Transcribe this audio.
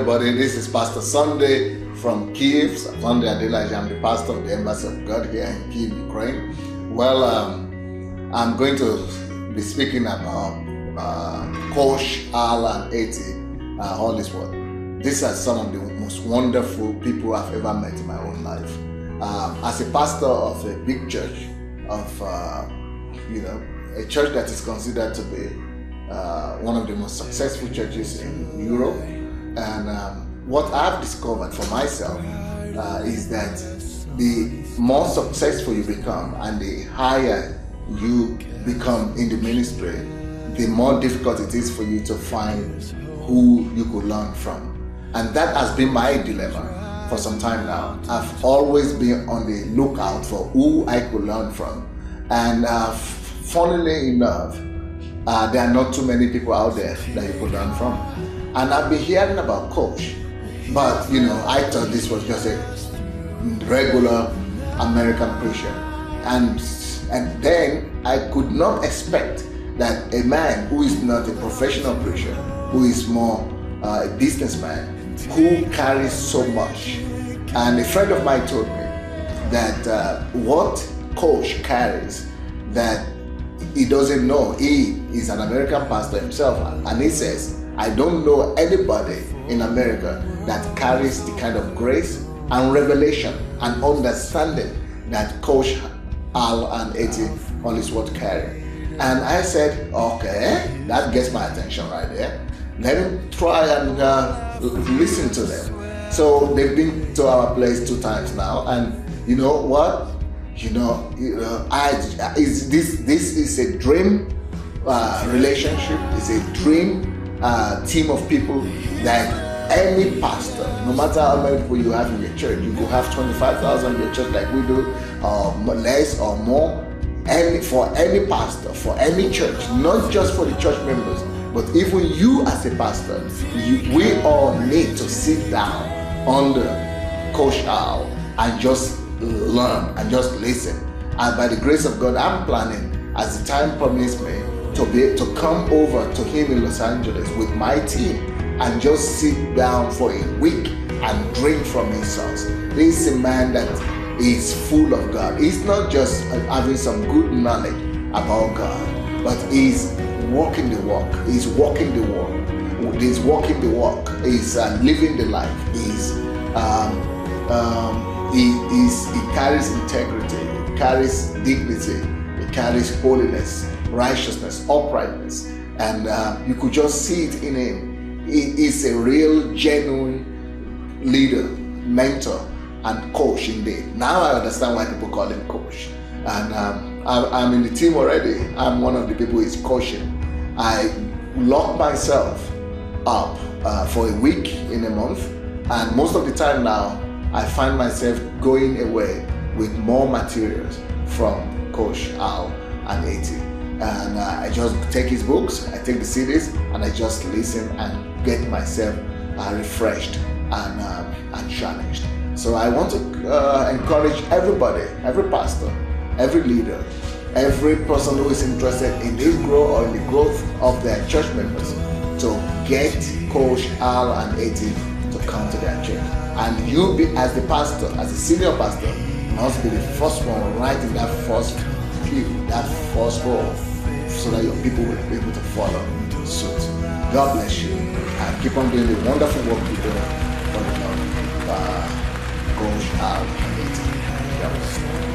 everybody. This is Pastor Sunday from Kiev. Sunday Adelaide. I'm the pastor of the Embassy of God here in Kiev, Ukraine. Well, I'm going to be speaking about Coach Al and Eti, all this world. These are some of the most wonderful people I've ever met in my own life. As a pastor of a big church, of a church that is considered to be one of the most successful churches in Europe, and what I've discovered for myself is that the more successful you become and the higher you become in the ministry, the more difficult it is for you to find who you could learn from. And that has been my dilemma for some time now. I've always been on the lookout for who I could learn from. And funnily enough, there are not too many people out there that you could learn from. And I've been hearing about Coach, but I thought this was just a regular American preacher. And then I could not expect that a man who is not a professional preacher, who is more a businessman, who carries so much. And a friend of mine told me that what Coach carries, that he doesn't know. He is an American pastor himself, and he says, I don't know anybody in America that carries the kind of grace and revelation and understanding that Coach Al and Eti on his word carry. And I said, okay, that gets my attention right there. Let him try and listen to them. So they've been to our place 2 times now, and you know what? This is a dream relationship. It's a dream team of people that any pastor, no matter how many people you have in your church, you could have 25,000 in your church like we do, or less or more. For any pastor, for any church, not just for the church members, but even you as a pastor, we all need to sit down under Coach Al and just learn and just listen. And by the grace of God, I'm planning, as the time permits me, to be able to come over to him in Los Angeles with my team and just sit down for a week and drink from his source. This is a man that is full of God. He's not just having some good knowledge about God, but he's walking the walk. He's walking the walk. He's walking the walk. He's living the life. He carries integrity. He carries dignity. He carries holiness, righteousness, uprightness, and you could just see it in him. He is a real, genuine leader, mentor, and coach indeed. Now I understand why people call him Coach. And I'm in the team already. I'm one of the people he's coaching. I lock myself up for a week in a month, and most of the time now I find myself going away with more materials from Coach Al and Eti. And I just take his books, I take the CDs, and I just listen and get myself refreshed and challenged. So I want to encourage everybody, every pastor, every leader, every person who is interested in this growth or in the growth of their church members to get Coach Al and Eti to come to their church. And you, as the pastor, as a senior pastor, must be the first one right in that first pew, that first row, so that your people will be able to follow suit. God bless you, and keep on doing the wonderful work you're doing for the Lord. Coach Al and Eti. God bless you.